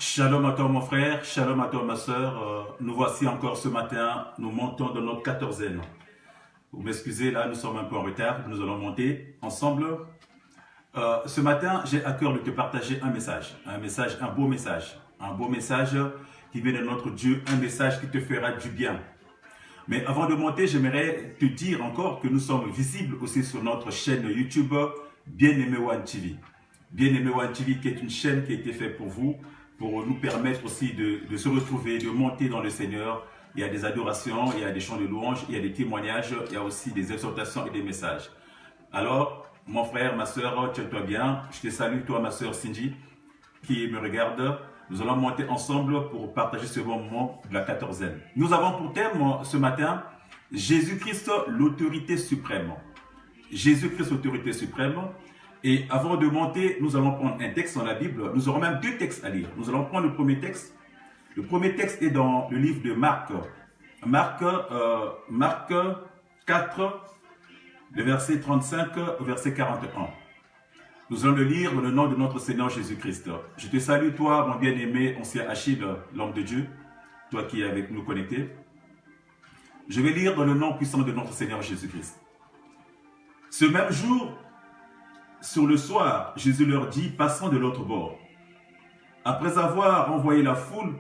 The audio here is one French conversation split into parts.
Shalom à toi mon frère, shalom à toi ma soeur. Nous voici encore ce matin, nous montons dans notre quatorzaine. Vous m'excusez, là nous sommes un peu en retard, nous allons monter ensemble. Ce matin, j'ai à cœur de te partager un beau message qui vient de notre Dieu, un message qui te fera du bien. Mais avant de monter, j'aimerais te dire encore que nous sommes visibles aussi sur notre chaîne YouTube Bien-Aimé One TV. Bien-Aimé One TV qui est une chaîne qui a été faite pour vous, pour nous permettre aussi de se retrouver, de monter dans le Seigneur. Il y a des adorations, il y a des chants de louange, il y a des témoignages, il y a aussi des exhortations et des messages. Alors, mon frère, ma soeur, tiens-toi bien. Je te salue, toi, ma soeur Cindy, qui me regarde. Nous allons monter ensemble pour partager ce bon moment de la quatorzaine. Nous avons pour thème ce matin, Jésus-Christ, l'autorité suprême. Jésus-Christ, l'autorité suprême. Et avant de monter, nous allons prendre un texte dans la Bible. Nous aurons même deux textes à lire. Nous allons prendre le premier texte. Le premier texte est dans le livre de Marc. Marc 4, le verset 35 au verset 41. Nous allons le lire dans le nom de notre Seigneur Jésus-Christ. Je te salue, toi, mon bien-aimé, ancien Achille, l'homme de Dieu, toi qui es avec nous connecté. Je vais lire dans le nom puissant de notre Seigneur Jésus-Christ. Ce même jour, sur le soir, Jésus leur dit, passant de l'autre bord. Après avoir envoyé la foule,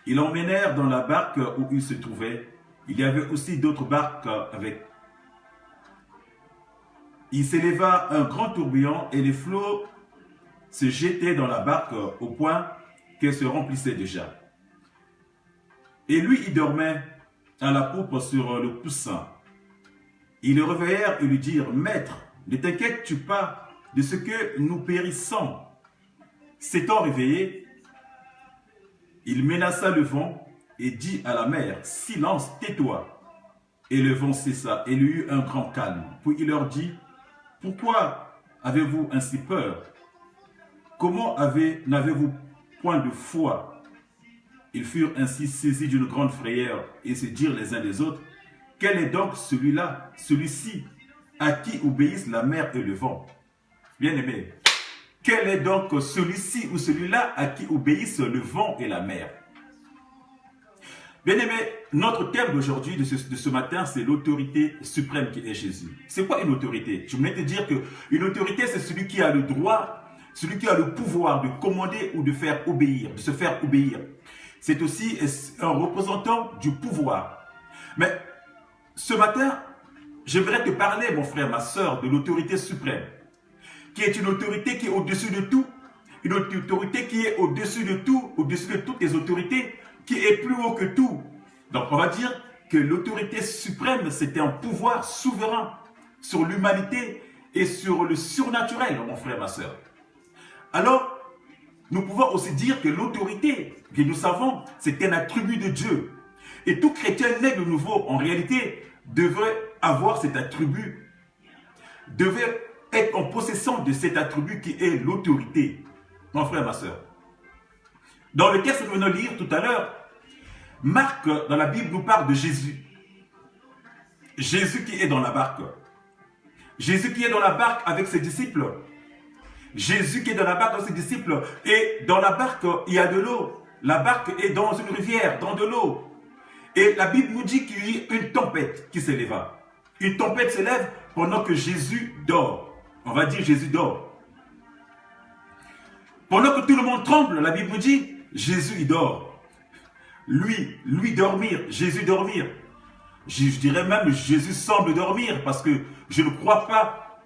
ils l'emmenèrent dans la barque où il se trouvait. Il y avait aussi d'autres barques avec. Il s'éleva un grand tourbillon et les flots se jetaient dans la barque au point qu'elle se remplissait déjà. Et lui, il dormait à la poupe sur le coussin. Ils le réveillèrent et lui dirent, « Maître, ne t'inquiètes-tu pas de ce que nous périssons ?» S'étant réveillé, il menaça le vent et dit à la mer, « Silence, tais-toi !» Et le vent cessa et il y eut un grand calme. Puis il leur dit, « Pourquoi avez-vous ainsi peur? Comment n'avez-vous point de foi ?» Ils furent ainsi saisis d'une grande frayeur et se dirent les uns des autres, « Quel est donc celui-là, celui-ci, à qui obéissent la mer et le vent ?» Bien-aimé, quel est donc celui-ci ou celui-là à qui obéissent le vent et la mer? Bien-aimé, notre thème d'aujourd'hui, de ce matin, c'est l'autorité suprême qui est Jésus. C'est quoi une autorité? Je voulais te dire qu'une autorité, c'est celui qui a le droit, celui qui a le pouvoir de commander ou de faire obéir, de se faire obéir. C'est aussi un représentant du pouvoir. Mais ce matin, j'aimerais te parler, mon frère, ma soeur, de l'autorité suprême, qui est une autorité qui est au-dessus de tout, une autorité qui est au-dessus de tout, au-dessus de toutes les autorités, qui est plus haut que tout. Donc on va dire que l'autorité suprême, c'est un pouvoir souverain sur l'humanité et sur le surnaturel, mon frère, ma soeur. Alors, nous pouvons aussi dire que l'autorité, que nous savons, c'est un attribut de Dieu. Et tout chrétien né de nouveau, en réalité, devrait avoir cet attribut, devait être en possession de cet attribut qui est l'autorité. Mon frère, ma soeur. Dans le texte que nous venons de lire tout à l'heure, Marc, dans la Bible, nous parle de Jésus. Jésus qui est dans la barque. Jésus qui est dans la barque avec ses disciples. Jésus qui est dans la barque avec ses disciples. Et dans la barque, il y a de l'eau. La barque est dans une rivière, dans de l'eau. Et la Bible nous dit qu'il y a une tempête qui s'éleva. Une tempête s'élève pendant que Jésus dort. On va dire Jésus dort. Pendant que tout le monde tremble, la Bible nous dit, Jésus il dort. Lui dormir, Jésus dormir. Je dirais même Jésus semble dormir parce que je ne crois pas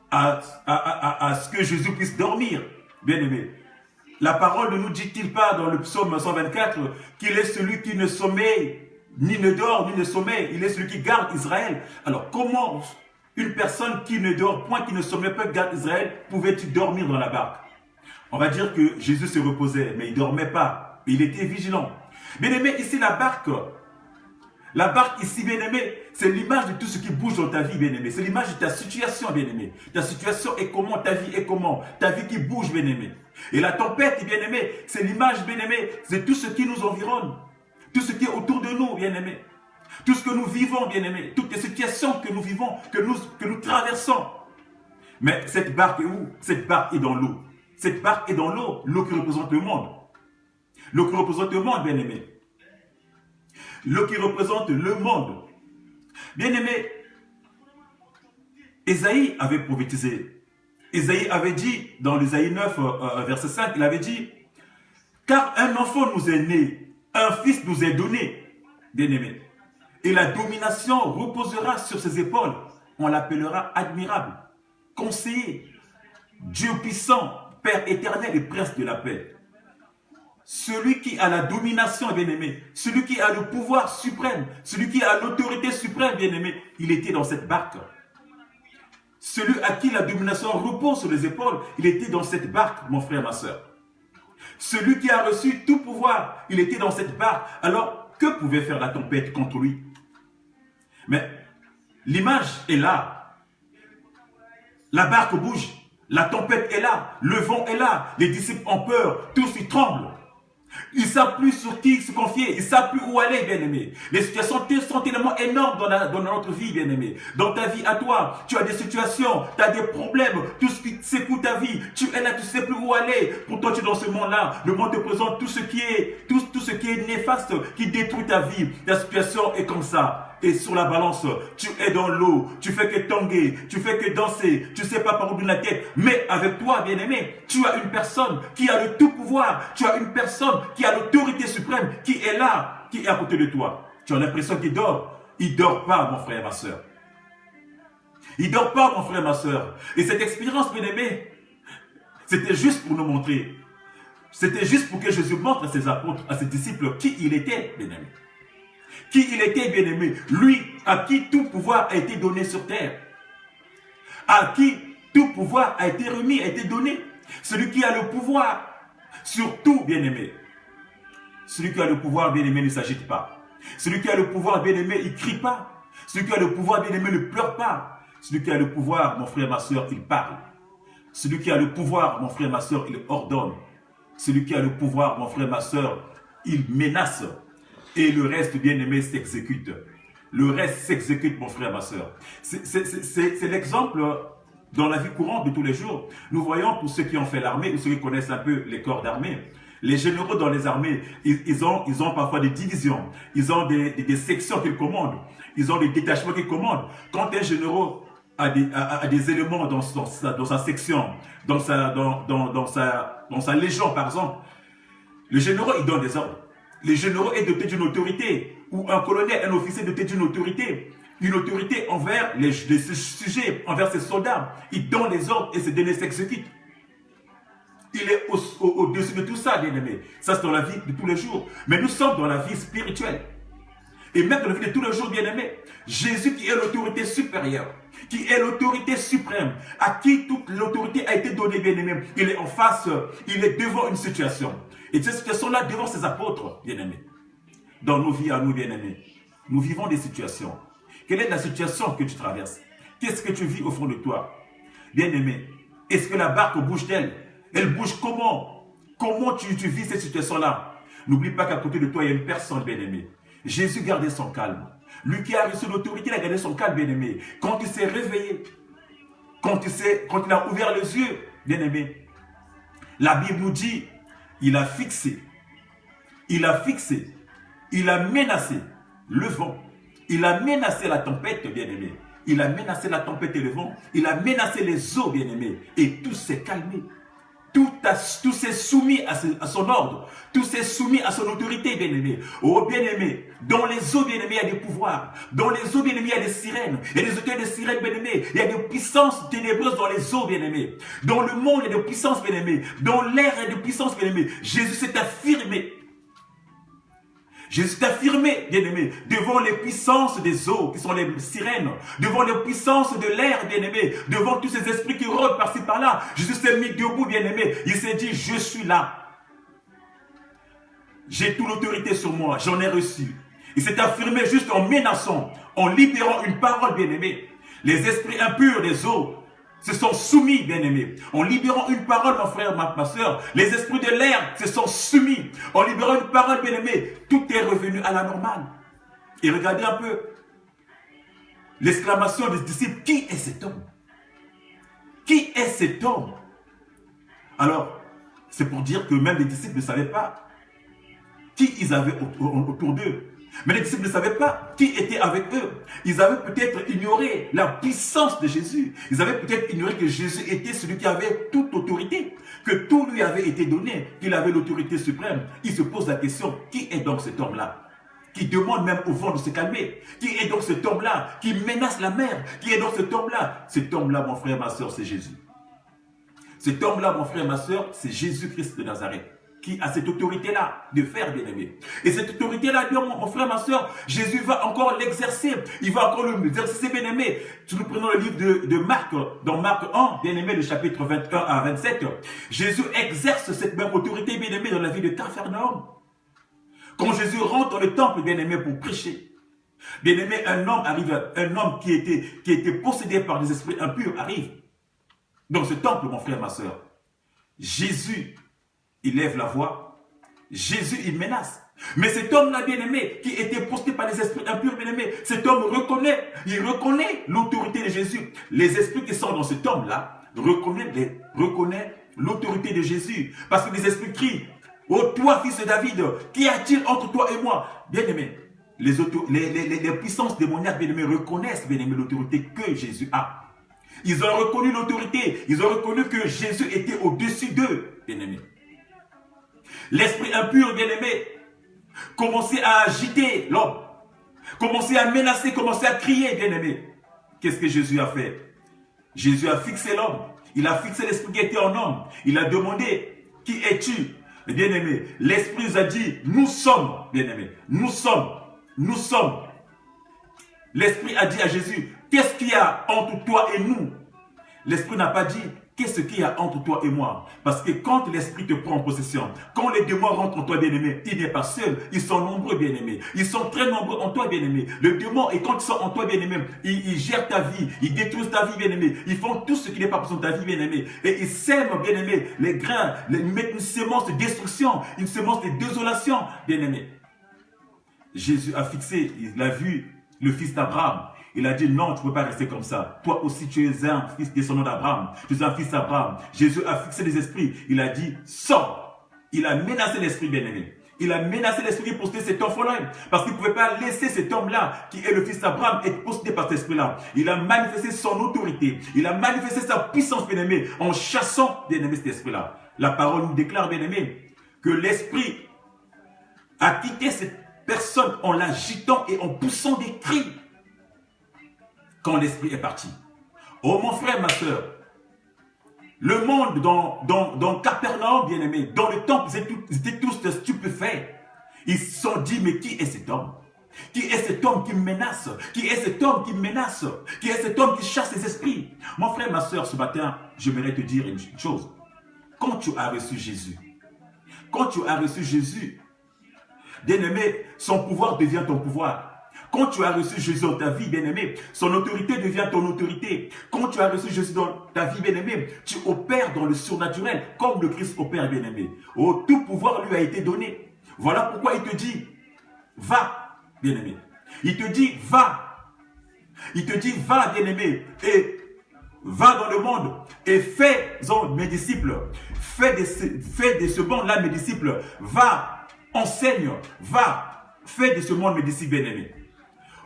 à ce que Jésus puisse dormir. Bien aimé. La parole ne nous dit-il pas dans le psaume 124 qu'il est celui qui ne sommeille, ni ne dort, ni ne sommeille. Il est celui qui garde Israël. Alors comment une personne qui ne dort point, qui ne sommeille pas, garde Israël, pouvait-il dormir dans la barque? On va dire que Jésus se reposait, mais il ne dormait pas. Il était vigilant. Bien aimé, ici la barque ici, bien aimé, c'est l'image de tout ce qui bouge dans ta vie, bien aimé. C'est l'image de ta situation, bien aimé. Ta situation est comment, ta vie est comment, ta vie qui bouge, bien aimé. Et la tempête, bien aimé, c'est l'image, bien aimé, c'est tout ce qui nous environne. Tout ce qui est autour de nous, bien aimé. Tout ce que nous vivons, bien aimé. Toutes les situations que nous vivons, que nous traversons. Mais cette barque est où? Cette barque est dans l'eau. Cette barque est dans l'eau, l'eau qui représente le monde. L'eau qui représente le monde, bien-aimé. L'eau qui représente le monde. Bien-aimé, Ésaïe avait prophétisé. Ésaïe avait dit, dans l'Ésaïe 9, verset 5, il avait dit, « Car un enfant nous est né, un fils nous est donné, bien-aimé, et la domination reposera sur ses épaules. On l'appellera admirable, conseiller, Dieu puissant, Père éternel et prince de la paix. » Celui qui a la domination, bien-aimé, celui qui a le pouvoir suprême, celui qui a l'autorité suprême, bien-aimé, il était dans cette barque. Celui à qui la domination repose sur les épaules, il était dans cette barque, mon frère, ma soeur. Celui qui a reçu tout pouvoir, il était dans cette barque. Alors, que pouvait faire la tempête contre lui? Mais l'image est là. La barque bouge, la tempête est là, le vent est là, les disciples ont peur, tous ils tremblent. Ils ne savent plus sur qui se confier, ils ne savent plus où aller, bien-aimé. Les situations sont tellement énormes dans notre vie, bien-aimé. Dans ta vie à toi, tu as des situations, tu as des problèmes, tout ce qui secoue ta vie, tu es là, tu ne sais plus où aller. Pourtant, tu es dans ce monde-là. Le monde te présente tout ce qui est néfaste, qui détruit ta vie. La situation est comme ça. Et sur la balance, tu es dans l'eau, tu fais que tanguer, tu fais que danser, tu ne sais pas par où donner la tête. Mais avec toi, bien-aimé, tu as une personne qui a le tout pouvoir, tu as une personne qui a l'autorité suprême, qui est là, qui est à côté de toi. Tu as l'impression qu'il dort. Il ne dort pas, mon frère, ma soeur. Il ne dort pas, mon frère, ma soeur. Et cette expérience, bien-aimé, c'était juste pour nous montrer. C'était juste pour que Jésus montre à ses apôtres, à ses disciples, qui il était, bien-aimé. Qui il était, bien-aimé, lui à qui tout pouvoir a été donné sur terre, à qui tout pouvoir a été remis, a été donné, celui qui a le pouvoir sur tout, bien-aimé. Celui qui a le pouvoir, bien-aimé, ne s'agite pas. Celui qui a le pouvoir, bien-aimé, il ne crie pas. Celui qui a le pouvoir, bien-aimé, ne pleure pas. Celui qui a le pouvoir, mon frère, ma soeur, il parle. Celui qui a le pouvoir, mon frère, ma soeur, il ordonne. Celui qui a le pouvoir, mon frère, ma soeur, il menace. Et le reste, bien-aimé, s'exécute. Le reste s'exécute, mon frère, ma soeur. C'est l'exemple dans la vie courante de tous les jours. Nous voyons, pour ceux qui ont fait l'armée, ou ceux qui connaissent un peu les corps d'armée, les généraux dans les armées, ils ont parfois des divisions. Ils ont des sections qu'ils commandent. Ils ont des détachements qu'ils commandent. Quand un général a des éléments dans sa section, dans sa légion, par exemple, le général, il donne des ordres. Le général est doté d'une autorité, ou un colonel, un officier doté d'une autorité envers les sujets, envers ses soldats. Il donne les ordres et ses délais s'exécutent. Il est au-dessus de tout ça, bien-aimé. Ça, c'est dans la vie de tous les jours. Mais nous sommes dans la vie spirituelle. Et même dans la vie de tous les jours, bien-aimé, Jésus qui est l'autorité supérieure, qui est l'autorité suprême, à qui toute l'autorité a été donnée, bien-aimé, il est en face, il est devant une situation. Et cette situation-là, devant ses apôtres, bien-aimés, dans nos vies à nous, bien-aimés, nous vivons des situations. Quelle est la situation que tu traverses? Qu'est-ce que tu vis au fond de toi? Bien-aimé, est-ce que la barque bouge d'elle? Elle bouge comment? Comment tu vis cette situation-là? N'oublie pas qu'à côté de toi, il y a une personne, bien-aimé. Jésus gardait son calme. Lui qui a reçu l'autorité, il a gardé son calme, bien-aimé. Quand il s'est réveillé, quand il a ouvert les yeux, bien-aimé, la Bible nous dit, il a fixé, il a menacé le vent, il a menacé la tempête, bien-aimé. Il a menacé la tempête et le vent, il a menacé les eaux, bien-aimé, et tout s'est calmé. Tout s'est soumis à son ordre. Tout s'est soumis à son autorité, bien-aimé. Oh, bien-aimé, dans les eaux, bien-aimé, il y a des pouvoirs. Dans les eaux, bien-aimé, il y a des sirènes. Il y a des auteurs de sirènes, bien-aimé. Il y a des puissances ténébreuses dans les eaux, bien-aimé. Dans le monde, il y a des puissances, bien-aimé. Dans l'air, il y a des puissances, bien-aimé. Jésus s'est affirmé. Jésus s'est affirmé, bien-aimé, devant les puissances des eaux, qui sont les sirènes, devant les puissances de l'air, bien-aimé, devant tous ces esprits qui rôdent par-ci, par-là. Jésus s'est mis debout, bien-aimé. Il s'est dit, je suis là. J'ai toute l'autorité sur moi, j'en ai reçu. Il s'est affirmé juste en menaçant, en libérant une parole, bien-aimé. Les esprits impurs des eaux se sont soumis, bien-aimés. En libérant une parole, mon frère, ma soeur, les esprits de l'air se sont soumis. En libérant une parole, bien-aimé, tout est revenu à la normale. Et regardez un peu l'exclamation des disciples, qui est cet homme? Qui est cet homme? Alors, c'est pour dire que même les disciples ne savaient pas qui ils avaient autour d'eux. Mais les disciples ne savaient pas qui était avec eux. Ils avaient peut-être ignoré la puissance de Jésus. Ils avaient peut-être ignoré que Jésus était celui qui avait toute autorité, que tout lui avait été donné, qu'il avait l'autorité suprême. Ils se posent la question, qui est donc cet homme-là? Qui demande même au vent de se calmer. Qui est donc cet homme-là qui menace la mer? Qui est donc cet homme-là? Cet homme-là, mon frère, ma soeur, c'est Jésus. Cet homme-là, mon frère, ma soeur, c'est Jésus-Christ de Nazareth, qui a cette autorité-là de faire, bien-aimé. Et cette autorité-là, mon frère, ma soeur, Jésus va encore l'exercer. Il va encore l'exercer, bien-aimé. Si nous prenons le livre de Marc, dans Marc 1, bien-aimé, le chapitre 21 à 27, Jésus exerce cette même autorité, bien-aimé, dans la vie de Capharnaüm. Quand Jésus rentre dans le temple, bien-aimé, pour prêcher, bien-aimé, un homme arrive, un homme qui était possédé par des esprits impurs arrive dans ce temple, mon frère, ma soeur. Jésus, il lève la voix. Jésus, il menace. Mais cet homme-là, bien-aimé, qui était possédé par les esprits impurs, bien-aimé, cet homme reconnaît l'autorité de Jésus. Les esprits qui sont dans cet homme-là reconnaissent l'autorité de Jésus. Parce que les esprits crient, « Oh, toi, fils de David, qu'y a-t-il entre toi et moi ?» Bien-aimé, les puissances démoniaques, bien-aimé, reconnaissent, bien-aimé, l'autorité que Jésus a. Ils ont reconnu l'autorité. Ils ont reconnu que Jésus était au-dessus d'eux, bien-aimé. L'esprit impur, bien-aimé, commençait à agiter l'homme. Commençait à menacer, commençait à crier, bien-aimé. Qu'est-ce que Jésus a fait? Jésus a fixé l'homme. Il a fixé l'esprit qui était en homme. Il a demandé, qui es-tu? Bien-aimé, l'esprit nous a dit, nous sommes, bien-aimé. Nous sommes. L'esprit a dit à Jésus, qu'est-ce qu'il y a entre toi et nous? L'esprit n'a pas dit, qu'est-ce qu'il y a entre toi et moi? Parce que quand l'esprit te prend en possession, quand les démons rentrent en toi, bien-aimé, il n'est pas seul, ils sont nombreux, bien-aimé. Ils sont très nombreux en toi, bien-aimé. Le démon, et quand ils sont en toi, bien-aimé, ils gèrent ta vie, ils détruisent ta vie, bien-aimé. Ils font tout ce qui n'est pas pour ta vie, bien-aimé. Et ils sèment, bien-aimé, les grains, ils mettent une semence de destruction, une semence de désolation, bien-aimé. Jésus a fixé, il a vu le fils d'Abraham. Il a dit, non, tu ne peux pas rester comme ça. Toi aussi, tu es un fils descendant d'Abraham. Tu es un fils d'Abraham. Jésus a fixé les esprits. Il a dit, sors. Il a menacé l'esprit, bien-aimé. Il a menacé l'esprit qui possédait cet enfant-là. Parce qu'il ne pouvait pas laisser cet homme-là, qui est le fils d'Abraham, être possédé par cet esprit-là. Il a manifesté son autorité. Il a manifesté sa puissance, bien-aimé, en chassant, bien-aimé, cet esprit-là. La parole nous déclare, bien-aimé, que l'esprit a quitté cette personne en l'agitant et en poussant des cris. Quand l'esprit est parti. Oh mon frère, ma soeur, le monde dans Capharnaüm, bien-aimé, dans le temple, ils étaient tous stupéfaits. Ils se sont dit, mais qui est cet homme? Qui est cet homme qui me menace? Qui est cet homme qui me menace? Qui est cet homme qui chasse les esprits? Mon frère, ma soeur, ce matin, j'aimerais te dire une chose. Quand tu as reçu Jésus, bien-aimé, son pouvoir devient ton pouvoir. Quand tu as reçu Jésus dans ta vie, bien-aimé, son autorité devient ton autorité. Quand tu as reçu Jésus dans ta vie, bien-aimé, tu opères dans le surnaturel, comme le Christ opère, bien-aimé. Oh, tout pouvoir lui a été donné. Voilà pourquoi il te dit, va, bien-aimé. Il te dit, va. Il te dit, va, bien-aimé, et va dans le monde, et fais-en mes disciples. Fais de ce monde-là mes disciples. Va, enseigne, va, fais de ce monde mes disciples, bien-aimé.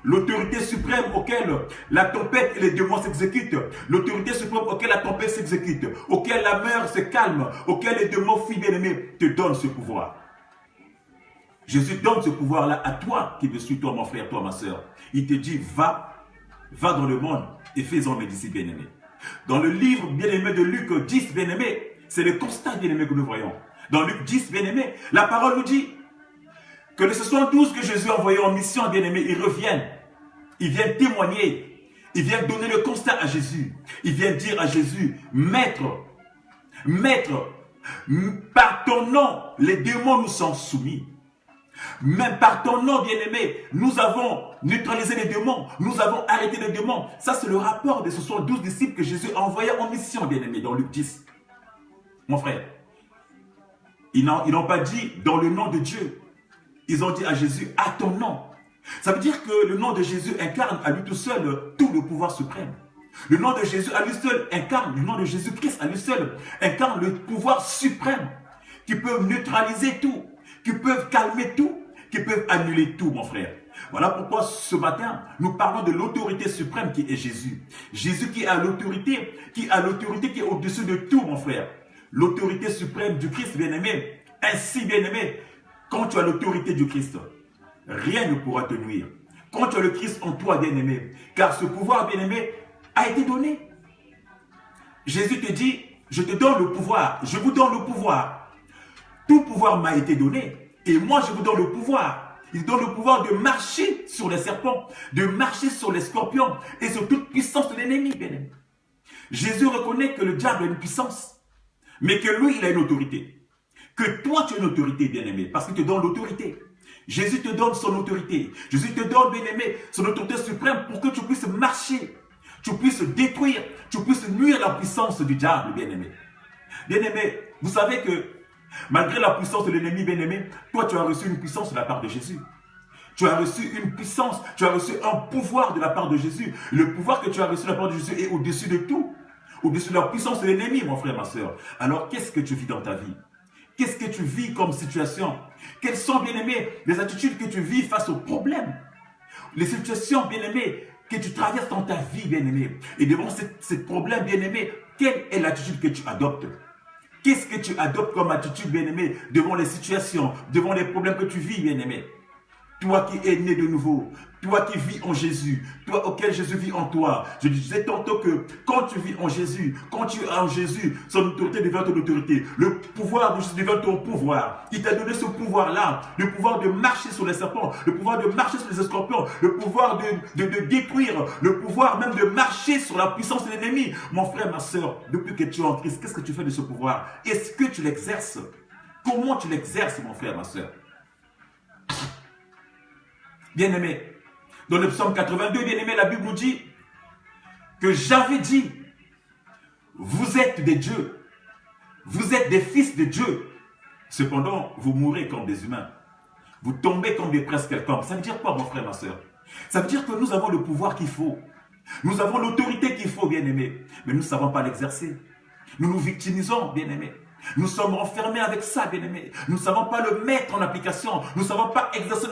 L'autorité suprême auquel la tempête et les démons s'exécutent, l'autorité suprême auquel la tempête s'exécute, auquel la mer se calme, auquel les démons fuient, bien-aimé, te donne ce pouvoir. Jésus donne ce pouvoir-là à toi qui me suis, toi mon frère, toi ma soeur. Il te dit, va dans le monde et fais-en mes disciples, bien-aimés. Dans le livre, bien-aimé, de Luc 10, bien-aimé, c'est le constat, bien-aimé, que nous voyons. Dans Luc 10, bien-aimé, la parole nous dit que les 72 que Jésus a envoyés en mission, bien-aimés, ils reviennent. Ils viennent témoigner. Ils viennent donner le constat à Jésus. Ils viennent dire à Jésus, Maître, par ton nom, les démons nous sont soumis. Même par ton nom, bien-aimé, nous avons neutralisé les démons. Nous avons arrêté les démons. Ça, c'est le rapport de ce 72 disciples que Jésus a envoyés en mission, bien-aimé, dans Luc 10. Mon frère, ils n'ont pas dit dans le nom de Dieu. Ils ont dit à Jésus, à ton nom. Ça veut dire que le nom de Jésus incarne à lui tout seul tout le pouvoir suprême. Le nom de Jésus à lui seul incarne, le nom de Jésus-Christ à lui seul incarne le pouvoir suprême qui peut neutraliser tout, qui peuvent calmer tout, qui peuvent annuler tout, mon frère. Voilà pourquoi ce matin, nous parlons de l'autorité suprême qui est Jésus. Jésus qui a l'autorité qui est au-dessus de tout, mon frère. L'autorité suprême du Christ, bien-aimé. Ainsi, bien-aimé, quand tu as l'autorité du Christ, rien ne pourra te nuire. Quand tu as le Christ en toi, bien-aimé, car ce pouvoir, bien-aimé, a été donné. Jésus te dit, je te donne le pouvoir, je vous donne le pouvoir. Tout pouvoir m'a été donné, et moi je vous donne le pouvoir. Il donne le pouvoir de marcher sur les serpents, de marcher sur les scorpions, et sur toute puissance de l'ennemi, bien-aimé. Jésus reconnaît que le diable a une puissance, mais que lui, il a une autorité. Que toi, tu as une autorité, bien-aimé, parce qu'il te donne l'autorité. Jésus te donne son autorité. Jésus te donne, bien-aimé, son autorité suprême pour que tu puisses marcher, tu puisses détruire, tu puisses nuire la puissance du diable, bien-aimé. Bien-aimé, vous savez que malgré la puissance de l'ennemi, bien-aimé, toi, tu as reçu une puissance de la part de Jésus. Tu as reçu une puissance, tu as reçu un pouvoir de la part de Jésus. Le pouvoir que tu as reçu de la part de Jésus est au-dessus de tout. Au-dessus de la puissance de l'ennemi, mon frère, ma soeur. Alors, qu'est-ce que tu vis dans ta vie? Qu'est-ce que tu vis comme situation? Quelles sont, bien-aimé, les attitudes que tu vis face aux problèmes? Les situations, bien-aimé, que tu traverses dans ta vie, bien-aimé. Et devant ces problèmes, bien-aimé, quelle est l'attitude que tu adoptes? Qu'est-ce que tu adoptes comme attitude, bien-aimé, devant les situations, devant les problèmes que tu vis, bien-aimé? Toi qui es né de nouveau, toi qui vis en Jésus, toi auquel Jésus vit en toi. Je disais tantôt que quand tu vis en Jésus, quand tu es en Jésus, son autorité devient ton autorité. Le pouvoir de Jésus devient ton pouvoir. Il t'a donné ce pouvoir-là, le pouvoir de marcher sur les serpents, le pouvoir de marcher sur les scorpions, le pouvoir de détruire, le pouvoir même de marcher sur la puissance de l'ennemi. Mon frère, ma soeur, depuis que tu es en Christ, qu'est-ce que tu fais de ce pouvoir? Est-ce que tu l'exerces? Comment tu l'exerces, mon frère, ma soeur? Bien-aimé, dans le psaume 82, bien-aimé, la Bible nous dit que j'avais dit, vous êtes des dieux, vous êtes des fils de Dieu. Cependant, vous mourrez comme des humains. Vous tombez comme des princes quelconques. Ça veut dire quoi, mon frère, ma soeur? Ça veut dire que nous avons le pouvoir qu'il faut. Nous avons l'autorité qu'il faut, bien-aimé. Mais nous ne savons pas l'exercer. Nous nous victimisons, bien-aimé. Nous sommes enfermés avec ça, bien-aimés. Nous ne savons pas le mettre en application. Nous ne savons pas exercer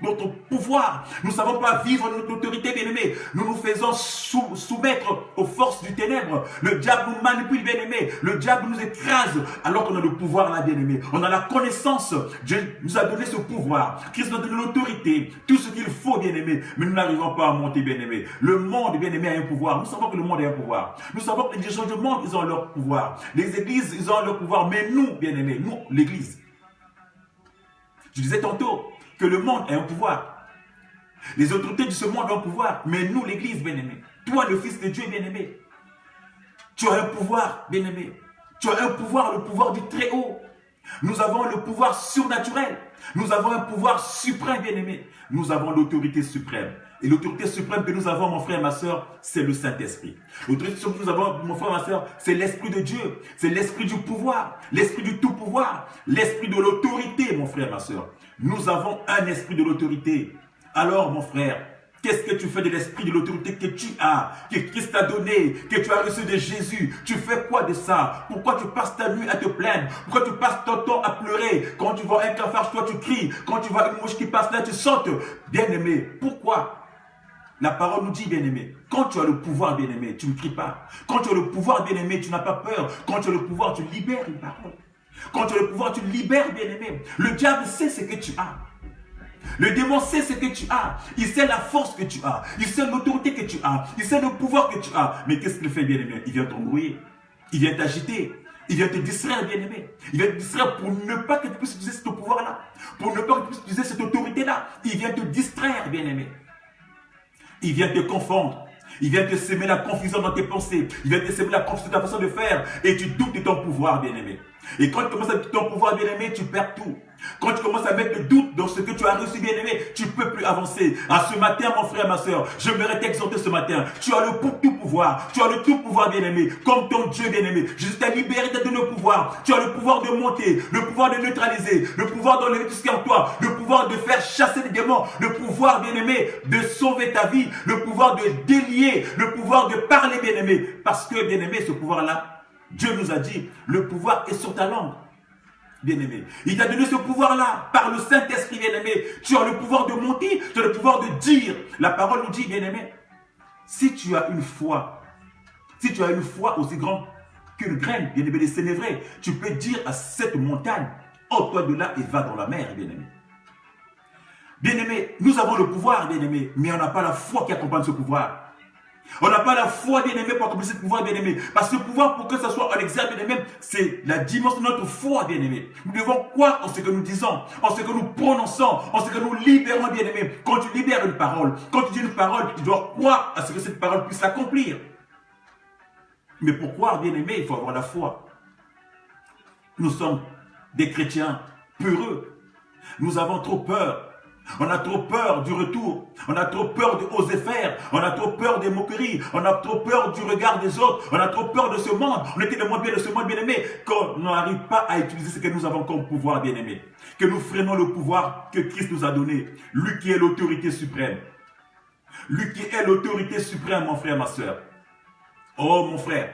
notre pouvoir. Nous ne savons pas vivre notre autorité, bien-aimés. Nous nous faisons soumettre aux forces du ténèbre. Le diable nous manipule, bien-aimés. Le diable nous écrase alors qu'on a le pouvoir là, bien-aimés. On a la connaissance. Dieu nous a donné ce pouvoir. Christ nous a donné l'autorité. Tout ce qu'il faut, bien-aimés. Mais nous n'arrivons pas à monter, bien-aimés. Le monde, bien-aimé, a un pouvoir. Nous savons que le monde a un pouvoir. Nous savons que les dirigeants du monde, ils ont leur pouvoir. Les églises, ils ont leur pouvoir, mais nous, bien-aimés, nous, l'église. Je disais tantôt que le monde a un pouvoir. Les autorités de ce monde ont un pouvoir, mais nous, l'église, bien-aimé. Toi, le Fils de Dieu, bien-aimé. Tu as un pouvoir, bien-aimé. Tu as un pouvoir, le pouvoir du Très-Haut. Nous avons le pouvoir surnaturel. Nous avons un pouvoir suprême, bien-aimé. Nous avons l'autorité suprême. Et l'autorité suprême que nous avons, mon frère et ma soeur, c'est le Saint-Esprit. L'autorité suprême que nous avons, mon frère et ma soeur, c'est l'Esprit de Dieu. C'est l'Esprit du pouvoir, l'Esprit du tout-pouvoir, l'Esprit de l'autorité, mon frère et ma soeur. Nous avons un esprit de l'autorité. Alors, mon frère, qu'est-ce que tu fais de l'esprit de l'autorité que tu as, que Christ t'a donné, que tu as reçu de Jésus? Tu fais quoi de ça? Pourquoi tu passes ta nuit à te plaindre? Pourquoi tu passes ton temps à pleurer? Quand tu vois un cafard, toi tu cries. Quand tu vois une mouche qui passe là, tu sautes. Bien-aimé, pourquoi? La parole nous dit, bien-aimé, quand tu as le pouvoir, bien-aimé, tu ne cries pas. Quand tu as le pouvoir, bien-aimé, tu n'as pas peur. Quand tu as le pouvoir, tu libères une parole. Quand tu as le pouvoir, tu libères, bien-aimé. Le diable sait ce que tu as. Le démon sait ce que tu as. Il sait la force que tu as. Il sait l'autorité que tu as. Il sait le pouvoir que tu as. Mais qu'est-ce qu'il fait, bien-aimé? Il vient t'embrouiller. Il vient t'agiter. Il vient te distraire, bien-aimé. Il vient te distraire pour ne pas que tu puisses utiliser ce pouvoir-là. Pour ne pas que tu puisses utiliser cette autorité-là. Il vient te distraire, bien-aimé. Il vient te confondre. Il vient te semer la confusion dans tes pensées. Il vient te semer la confusion dans ta façon de faire. Et tu doutes de ton pouvoir, bien-aimé. Et quand tu commences à douter de ton pouvoir, bien-aimé, tu perds tout. Quand tu commences à mettre le doute dans ce que tu as reçu, bien-aimé, tu ne peux plus avancer. À ce matin, mon frère, ma soeur, j'aimerais t'exhorter ce matin. Tu as le tout pouvoir. Tu as le tout pouvoir, bien-aimé. Comme ton Dieu, bien-aimé. Jésus t'a libéré, t'a donné le pouvoir. Tu as le pouvoir de monter, le pouvoir de neutraliser, le pouvoir d'enlever tout ce qui est en toi, le pouvoir de faire chasser les démons, le pouvoir, bien-aimé, de sauver ta vie, le pouvoir de délier, le pouvoir de parler, bien-aimé. Parce que, bien-aimé, ce pouvoir-là, Dieu nous a dit, le pouvoir est sur ta langue. bien-aimé. Il t'a donné ce pouvoir-là par le Saint-Esprit, bien-aimé. Tu as le pouvoir de monter, tu as le pouvoir de dire. La parole nous dit, bien-aimé, si tu as une foi aussi grande qu'une graine, bien-aimé, de sénévré, tu peux dire à cette montagne, ôte-toi de là et va dans la mer, bien-aimé. Bien-aimé, nous avons le pouvoir, bien-aimé, mais on n'a pas la foi qui accompagne ce pouvoir. On n'a pas la foi, bien-aimé, pour accomplir ce pouvoir, bien-aimé. Parce que ce pouvoir, pour que ce soit en exergue, bien-aimé, c'est la dimension de notre foi, bien-aimé. Nous devons croire en ce que nous disons, en ce que nous prononçons, en ce que nous libérons, bien-aimé. Quand tu libères une parole, quand tu dis une parole, tu dois croire à ce que cette parole puisse s'accomplir. Mais pour croire, bien-aimé, il faut avoir la foi. Nous sommes des chrétiens peureux. Nous avons trop peur. On a trop peur du retour, on a trop peur de oser faire, on a trop peur des moqueries, on a trop peur du regard des autres, on a trop peur de ce monde, on était le moins bien de ce monde, bien-aimé, qu'on n'arrive pas à utiliser ce que nous avons comme pouvoir, bien-aimé, que nous freinons le pouvoir que Christ nous a donné, lui qui est l'autorité suprême, lui qui est l'autorité suprême, mon frère, ma soeur. Oh mon frère,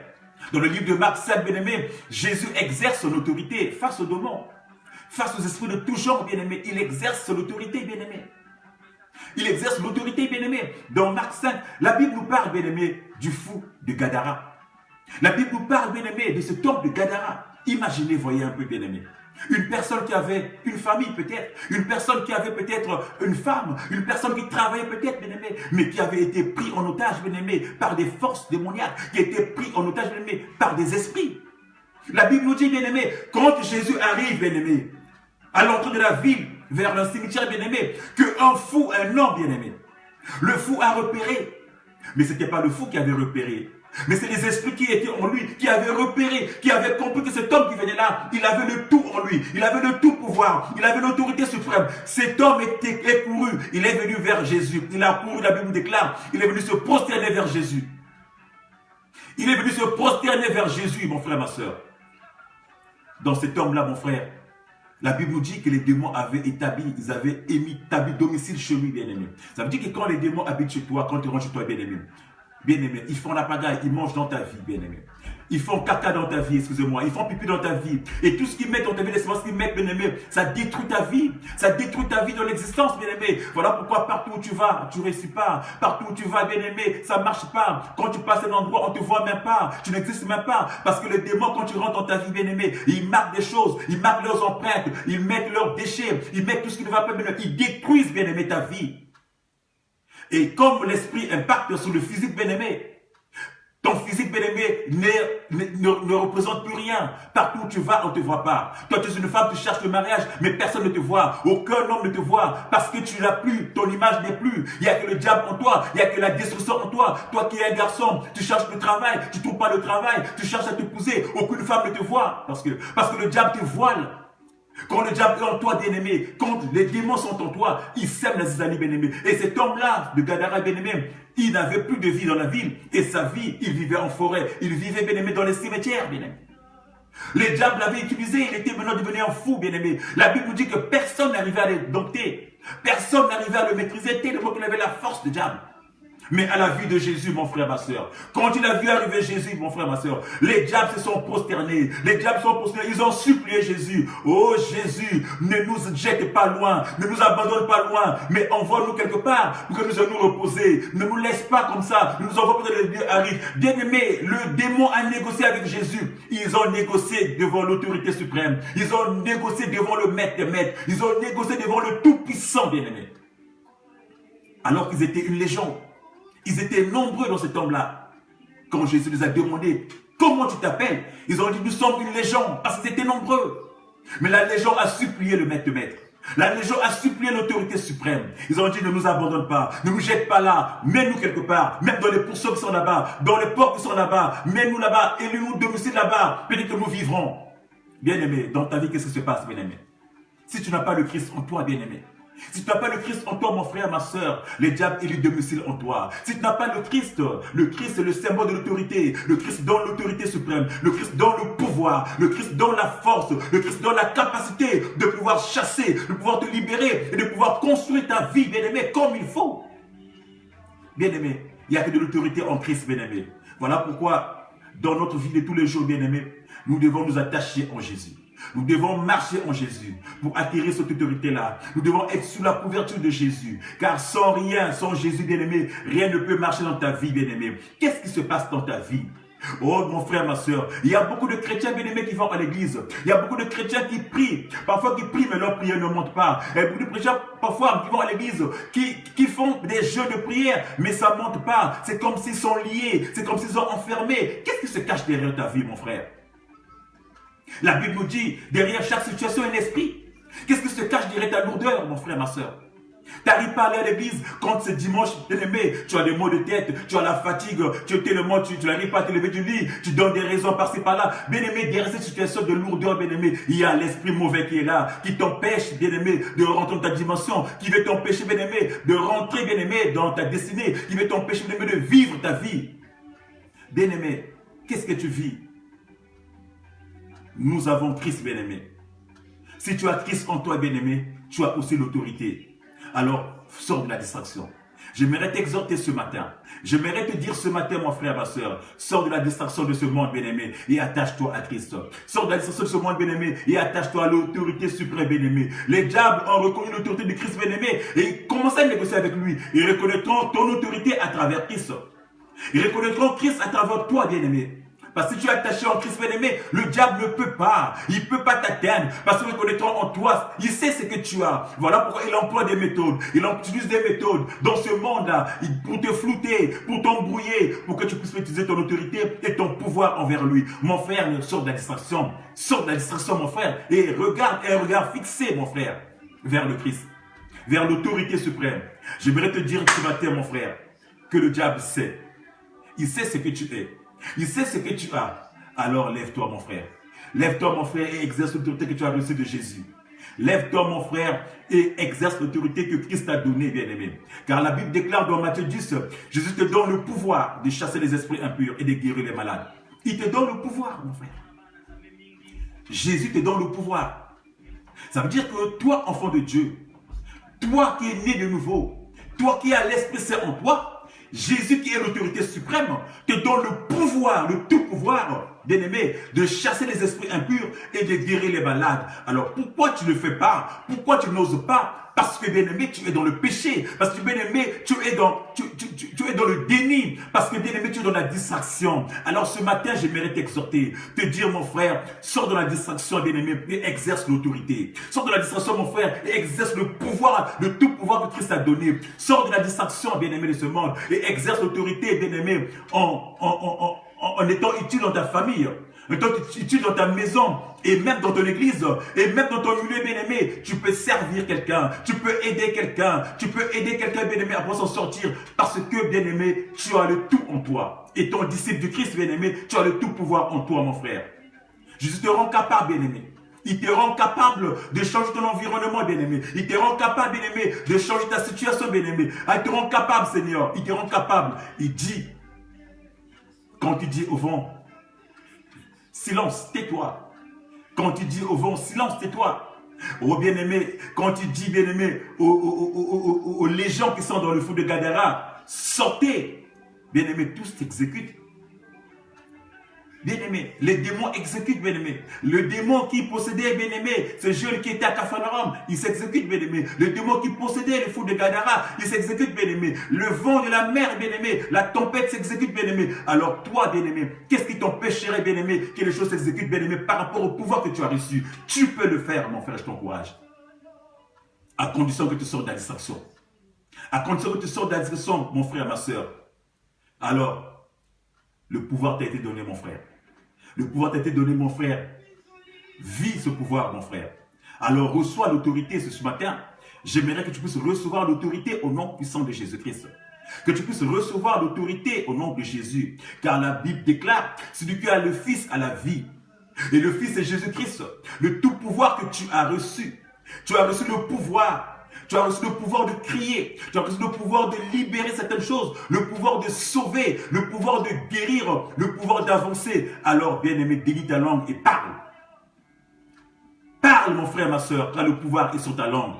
dans le livre de Marc 7, bien-aimé, Jésus exerce son autorité face aux démons. Face aux esprits de tout genre, bien-aimé, il exerce l'autorité, bien-aimé. Il exerce l'autorité, bien-aimé. Dans Marc 5, la Bible nous parle, bien-aimé, du fou de Gadara. La Bible nous parle, bien-aimé, de cet homme de Gadara. Imaginez, voyez un peu, bien-aimé. Une personne qui avait une famille, peut-être. Une personne qui avait peut-être une femme. Une personne qui travaillait, peut-être, bien-aimé. Mais qui avait été pris en otage, bien-aimé, par des forces démoniaques. Qui était pris en otage, bien-aimé, par des esprits. La Bible nous dit, bien-aimé, quand Jésus arrive, bien-aimé, à l'entrée de la ville, vers un cimetière, bien-aimé, qu'un fou, un homme, bien-aimé, le fou a repéré. Mais ce n'était pas le fou qui avait repéré. Mais c'est les esprits qui étaient en lui, qui avaient repéré, qui avaient compris que cet homme qui venait là, il avait le tout en lui, il avait le tout pouvoir, il avait l'autorité suprême. Cet homme est couru, il est venu vers Jésus. Il a couru, la Bible nous déclare, il est venu se prosterner vers Jésus. Il est venu se prosterner vers Jésus, mon frère, ma soeur. Dans cet homme-là, mon frère, la Bible nous dit que les démons avaient établi domicile chez lui, bien-aimé. Ça veut dire que quand les démons habitent chez toi, quand tu rentres chez toi, bien-aimé, ils font la pagaille, ils mangent dans ta vie, bien-aimé. Ils font caca dans ta vie, excusez-moi. Ils font pipi dans ta vie. Et tout ce qu'ils mettent dans ta vie, les semences qu'ils mettent, bien-aimé, ça détruit ta vie. Ça détruit ta vie dans l'existence, bien-aimé. Voilà pourquoi partout où tu vas, tu ne réussis pas. Partout où tu vas, bien-aimé, ça ne marche pas. Quand tu passes à un endroit, on ne te voit même pas. Tu n'existes même pas. Parce que les démons, quand tu rentres dans ta vie, bien-aimé, ils marquent des choses. Ils marquent leurs empreintes. Ils mettent leurs déchets. Ils mettent tout ce qui ne va pas, bien-aimé. Ils détruisent, bien-aimé, ta vie. Et comme l'esprit impacte sur le physique, bien-aimé, ton physique, bien-aimé, ne représente plus rien. Partout où tu vas, on ne te voit pas. Toi, tu es une femme, tu cherches le mariage, mais personne ne te voit. Aucun homme ne te voit. Parce que tu n'as plus, ton image n'est plus. Il n'y a que le diable en toi. Il n'y a que la destruction en toi. Toi qui es un garçon, tu cherches le travail. Tu ne trouves pas le travail. Tu cherches à t'épouser. Aucune femme ne te voit. Parce que le diable te voile. Quand le diable est en toi, bien-aimé, quand les démons sont en toi, ils sèment la zizanie, bien-aimé. Et cet homme-là, de Gadara, bien-aimé, il n'avait plus de vie dans la ville. Et sa vie, il vivait en forêt. Il vivait, bien-aimé, dans les cimetières, bien-aimé. Les diables l'avaient utilisé, il était maintenant devenu un fou, bien-aimé. La Bible nous dit que personne n'arrivait à le dompter. Personne n'arrivait à le maîtriser, tellement qu'il avait la force du diable. Mais à la vue de Jésus, mon frère, ma soeur, quand il a vu arriver Jésus, mon frère, ma soeur, les diables se sont prosternés. Les diables sont prosternés. Ils ont supplié Jésus. Oh Jésus, ne nous jette pas loin. Ne nous abandonne pas loin. Mais envoie-nous quelque part pour que nous allons nous reposer. Ne nous laisse pas comme ça. Ne nous envoie pas que les dieux arrivent. Bien-aimé, le démon a négocié avec Jésus. Ils ont négocié devant l'autorité suprême. Ils ont négocié devant le maître des maîtres. Ils ont négocié devant le Tout-Puissant, bien-aimé. Alors qu'ils étaient une légende. Ils étaient nombreux dans cet homme-là. Quand Jésus les a demandé, comment tu t'appelles? Ils ont dit, nous sommes une légende, parce qu'ils étaient nombreux. Mais la légende a supplié le maître de maître. La légende a supplié l'autorité suprême. Ils ont dit, ne nous abandonne pas, ne nous jette pas là, mets-nous quelque part, même dans les pourceaux qui sont là-bas, dans les ports qui sont là-bas, mets-nous là-bas, élis-nous domicile là-bas, peut-être que nous vivrons. Bien-aimé, dans ta vie, qu'est-ce qui se passe, bien-aimé? Si tu n'as pas le Christ en toi, bien-aimé, si tu n'as pas le Christ en toi, mon frère, ma soeur, les diables élisent domicile en toi. Si tu n'as pas le Christ est le symbole de l'autorité. Le Christ donne l'autorité suprême. Le Christ donne le pouvoir. Le Christ donne la force. Le Christ donne la capacité de pouvoir chasser, de pouvoir te libérer et de pouvoir construire ta vie, bien-aimé, comme il faut. Bien-aimé, il n'y a que de l'autorité en Christ, bien-aimé. Voilà pourquoi, dans notre vie de tous les jours, bien-aimé, nous devons nous attacher en Jésus. Nous devons marcher en Jésus pour acquérir cette autorité-là. Nous devons être sous la couverture de Jésus. Car sans rien, sans Jésus, bien-aimé, rien ne peut marcher dans ta vie, bien-aimé. Qu'est-ce qui se passe dans ta vie? Oh mon frère, ma soeur, il y a beaucoup de chrétiens bien-aimés qui vont à l'église. Il y a beaucoup de chrétiens qui prient. Parfois qui prient, mais leur prière ne monte pas. Il y a beaucoup de chrétiens parfois qui vont à l'église, qui font des jeux de prière, mais ça ne monte pas. C'est comme s'ils sont liés, c'est comme s'ils sont enfermés. Qu'est-ce qui se cache derrière ta vie, mon frère? La Bible nous dit, derrière chaque situation, un esprit. Qu'est-ce qui se cache derrière ta lourdeur, mon frère, ma soeur? Tu n'arrives pas à aller à l'église quand c'est dimanche, bien-aimé, tu as des maux de tête, tu as la fatigue, tu es tellement, tu n'arrives pas à te lever du lit, tu donnes des raisons par-ci par-là. Bien-aimé, derrière cette situation de lourdeur, bien-aimé, il y a l'esprit mauvais qui est là, qui t'empêche, bien-aimé, de rentrer dans ta dimension, qui veut t'empêcher, bien-aimé, de rentrer, bien-aimé, dans ta destinée, qui veut t'empêcher, bien-aimé, de vivre ta vie. Bien-aimé, qu'est-ce que tu vis? Nous avons Christ, bien-aimé. Si tu as Christ en toi, bien-aimé, tu as aussi l'autorité. Alors, sors de la distraction. J'aimerais t'exhorter ce matin. J'aimerais te dire ce matin, mon frère, ma soeur, sors de la distraction de ce monde, bien-aimé, et attache-toi à Christ. Sors de la distraction de ce monde, bien-aimé, et attache-toi à l'autorité suprême, bien-aimé. Les diables ont reconnu l'autorité de Christ, bien-aimé, et commencent à négocier avec lui. Ils reconnaîtront ton autorité à travers Christ. Ils reconnaîtront Christ à travers toi, bien-aimé. Parce que si tu es attaché en Christ, bien-aimé, le diable ne peut pas. Il ne peut pas t'atteindre. Parce qu'il reconnaîtra en toi. Il sait ce que tu as. Voilà pourquoi il emploie des méthodes. Il utilise des méthodes dans ce monde-là pour te flouter, pour t'embrouiller, pour que tu puisses utiliser ton autorité et ton pouvoir envers lui. Mon frère, sors de la distraction. Sors de la distraction, mon frère. Et regarde, un regard fixé, mon frère, vers le Christ, vers l'autorité suprême. J'aimerais te dire ce matin, mon frère, que le diable sait. Il sait ce que tu es. Il sait ce que tu as. Alors lève-toi, mon frère. Lève-toi, mon frère, et exerce l'autorité que tu as reçue de Jésus. Lève-toi, mon frère, et exerce l'autorité que Christ t'a donnée, bien-aimé. Car la Bible déclare dans Matthieu 10, Jésus te donne le pouvoir de chasser les esprits impurs et de guérir les malades. Il te donne le pouvoir, mon frère. Jésus te donne le pouvoir. Ça veut dire que toi, enfant de Dieu, toi qui es né de nouveau, toi qui as l'Esprit Saint en toi, Jésus qui est l'autorité suprême te donne le pouvoir, le tout pouvoir, bien-aimé, de chasser les esprits impurs et de guérir les malades. Alors pourquoi tu ne le fais pas? Pourquoi tu n'oses pas? Parce que, bien-aimé, tu es dans le péché. Parce que, bien-aimé, tu es dans le déni. Parce que, bien-aimé, tu es dans la distraction. Alors ce matin, j'aimerais t'exhorter, te dire, mon frère, sors de la distraction, bien-aimé, et exerce l'autorité. Sors de la distraction, mon frère, et exerce le pouvoir, le tout pouvoir que Christ a donné. Sors de la distraction, bien-aimé, de ce monde, et exerce l'autorité, bien-aimé, en étant utile dans ta famille, en étant utile dans ta maison, et même dans ton église, et même dans ton milieu, bien-aimé. Tu peux servir quelqu'un, tu peux aider quelqu'un, bien-aimé, à pouvoir s'en sortir, parce que, bien-aimé, tu as le tout en toi. Et ton disciple du Christ, bien-aimé, tu as le tout pouvoir en toi, mon frère. Jésus te rend capable, bien-aimé. Il te rend capable de changer ton environnement, bien-aimé. Il te rend capable, bien-aimé, de changer ta situation, bien-aimé. Il te rend capable, Seigneur. Il te rend capable. Il dit, quand il dit au vent, silence, tais-toi. Quand il dit au vent, silence, tais-toi. Oh bien-aimé, quand il dit, bien-aimé, aux légions qui sont dans le feu de Gadara, sortez. Bien-aimé, tous s'exécutent. Bien-aimé, les démons exécutent, bien-aimé. Le démon qui possédait, bien-aimé, ce jeune qui était à Capharnaüm, il s'exécute, bien-aimé. Le démon qui possédait le fou de Gadara, il s'exécute, bien-aimé. Le vent de la mer, bien-aimé, la tempête s'exécute, bien-aimé. Alors toi, bien-aimé, qu'est-ce qui t'empêcherait, bien-aimé, que les choses s'exécutent, bien-aimé, par rapport au pouvoir que tu as reçu? Tu peux le faire, mon frère, je t'encourage. À condition que tu sortes de la distraction. À condition que tu sortes de la distraction, mon frère, ma soeur. Alors, le pouvoir t'a été donné, mon frère. Le pouvoir t'a été donné, mon frère. Vis ce pouvoir, mon frère. Alors, reçois l'autorité ce matin. J'aimerais que tu puisses recevoir l'autorité au nom puissant de Jésus-Christ. Que tu puisses recevoir l'autorité au nom de Jésus. Car la Bible déclare, celui qui a le Fils a la vie. Et le Fils est Jésus-Christ. Le tout pouvoir que tu as reçu. Tu as reçu le pouvoir. Tu as reçu le pouvoir de crier, tu as reçu le pouvoir de libérer certaines choses, le pouvoir de sauver, le pouvoir de guérir, le pouvoir d'avancer. Alors, bien-aimé, délie ta langue et parle. Parle, mon frère, ma soeur, car le pouvoir est sur ta langue.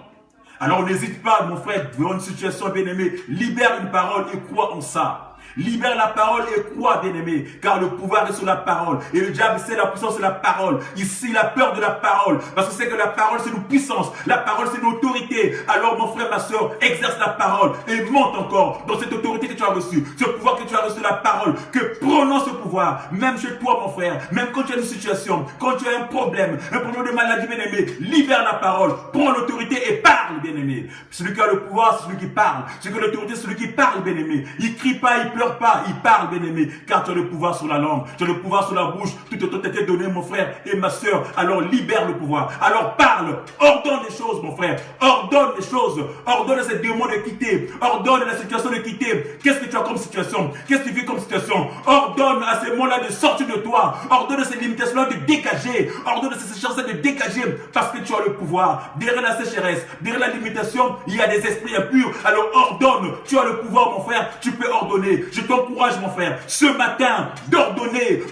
Alors, n'hésite pas, mon frère, devant une situation, bien-aimé, libère une parole et crois en ça. Libère la parole et crois, bien-aimé, car le pouvoir est sur la parole. Et le diable, c'est la puissance de la parole. Ici, il a peur de la parole, parce que c'est que la parole, c'est une puissance. La parole, c'est une autorité. Alors, mon frère, ma soeur, exerce la parole et monte encore dans cette autorité que tu as reçue, ce pouvoir que tu as reçu, la parole, que prononce ce pouvoir, même chez toi, mon frère, même quand tu as une situation, quand tu as un problème de maladie, bien-aimé, libère la parole, prends l'autorité et parle, bien-aimé. Celui qui a le pouvoir, c'est celui qui parle. Celui qui a l'autorité, c'est celui qui parle, bien-aimé. Il crie pas, il pleure pas, il parle, bien-aimé, car tu as le pouvoir sur la langue, tu as le pouvoir sur la bouche, tout autant été donné, mon frère et ma soeur. Alors libère le pouvoir, alors parle, ordonne les choses, mon frère, ordonne les choses, ordonne à ces démons de quitter, ordonne à la situation de quitter. Qu'est-ce que tu as comme situation? Qu'est-ce que tu vis comme situation? Ordonne à ces mots-là de sortir de toi, ordonne à ces limitations-là de dégager, ordonne à ces sécheresses de dégager, parce que tu as le pouvoir. Derrière la sécheresse, derrière la limitation, il y a des esprits impurs. Alors ordonne, tu as le pouvoir, mon frère, tu peux ordonner. Je t'encourage, mon frère, ce matin, d'ordonner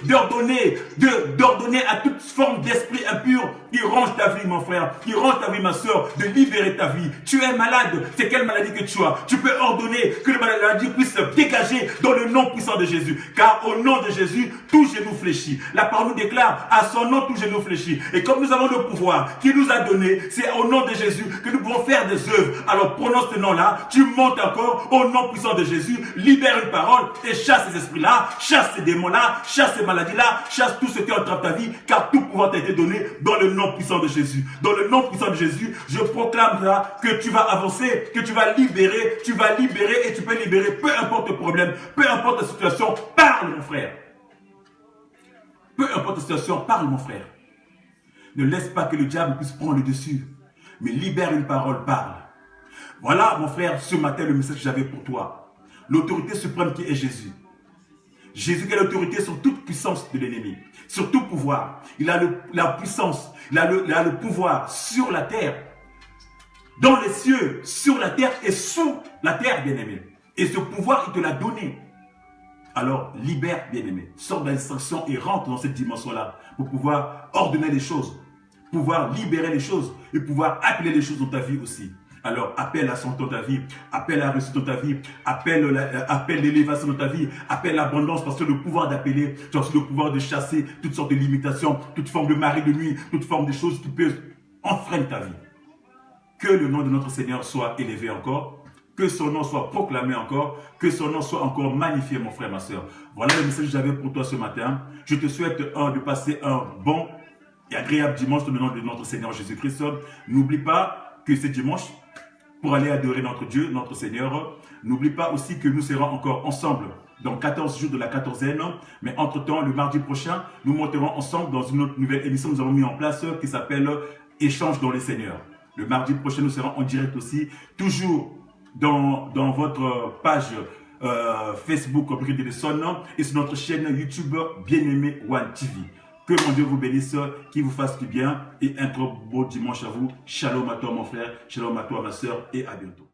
à toute forme d'esprit impur qui ronge ta vie, mon frère, qui ronge ta vie, ma soeur, de libérer ta vie. Tu es malade, c'est quelle maladie que tu as? Tu peux ordonner que la maladie puisse se dégager dans le nom puissant de Jésus. Car au nom de Jésus, tout genou fléchit. La parole nous déclare, à son nom, tout genou fléchit. Et comme nous avons le pouvoir qu'il nous a donné, c'est au nom de Jésus que nous pouvons faire des œuvres. Alors prononce ce nom-là, tu montes encore au nom puissant de Jésus, libère une parole et chasse ces esprits-là, chasse ces démons-là, chasse ces maladies-là, chasse tout ce qui entrave ta vie, car tout pouvoir t'a été donné dans le nom puissant de Jésus. Dans le nom puissant de Jésus, je proclame là que tu vas avancer, que tu vas libérer et tu peux libérer, peu importe le problème, peu importe la situation. Parle, mon frère. Peu importe la situation, parle, mon frère. Ne laisse pas que le diable puisse prendre le dessus, mais libère une parole, parle. Voilà, mon frère, ce matin, le message que j'avais pour toi. L'autorité suprême qui est Jésus. Jésus qui a l'autorité sur toute puissance de l'ennemi, sur tout pouvoir. Il a la puissance, il a le pouvoir sur la terre, dans les cieux, sur la terre et sous la terre, bien-aimé. Et ce pouvoir, il te l'a donné. Alors, libère, bien-aimé. Sors de l'instruction et rentre dans cette dimension-là pour pouvoir ordonner les choses, pouvoir libérer les choses et pouvoir appeler les choses dans ta vie aussi. Alors, appelle la santé dans ta vie, appelle la réussite dans ta vie, appelle l'élévation dans ta vie, appelle l'abondance, parce que le pouvoir d'appeler, tu as aussi le pouvoir de chasser toutes sortes de limitations, toute forme de marée de nuit, toute forme de choses qui peuvent enfreindre ta vie. Que le nom de notre Seigneur soit élevé encore, que son nom soit proclamé encore, que son nom soit encore magnifié, mon frère, ma soeur. Voilà le message que j'avais pour toi ce matin. Je te souhaite de passer un bon et agréable dimanche dans le nom de notre Seigneur Jésus-Christ. N'oublie pas que c'est dimanche, pour aller adorer notre Dieu, notre Seigneur. N'oublie pas aussi que nous serons encore ensemble dans 14 jours de la quatorzaine. Mais entre-temps, le mardi prochain, nous monterons ensemble dans une autre nouvelle émission que nous avons mis en place qui s'appelle Échange dans les Seigneurs. Le mardi prochain, nous serons en direct aussi, toujours dans votre page Facebook Bride de Son et sur notre chaîne YouTube Bien-Aimé One TV. Que mon Dieu vous bénisse, qu'il vous fasse du bien et un trop beau dimanche à vous. Shalom à toi mon frère, shalom à toi ma soeur et à bientôt.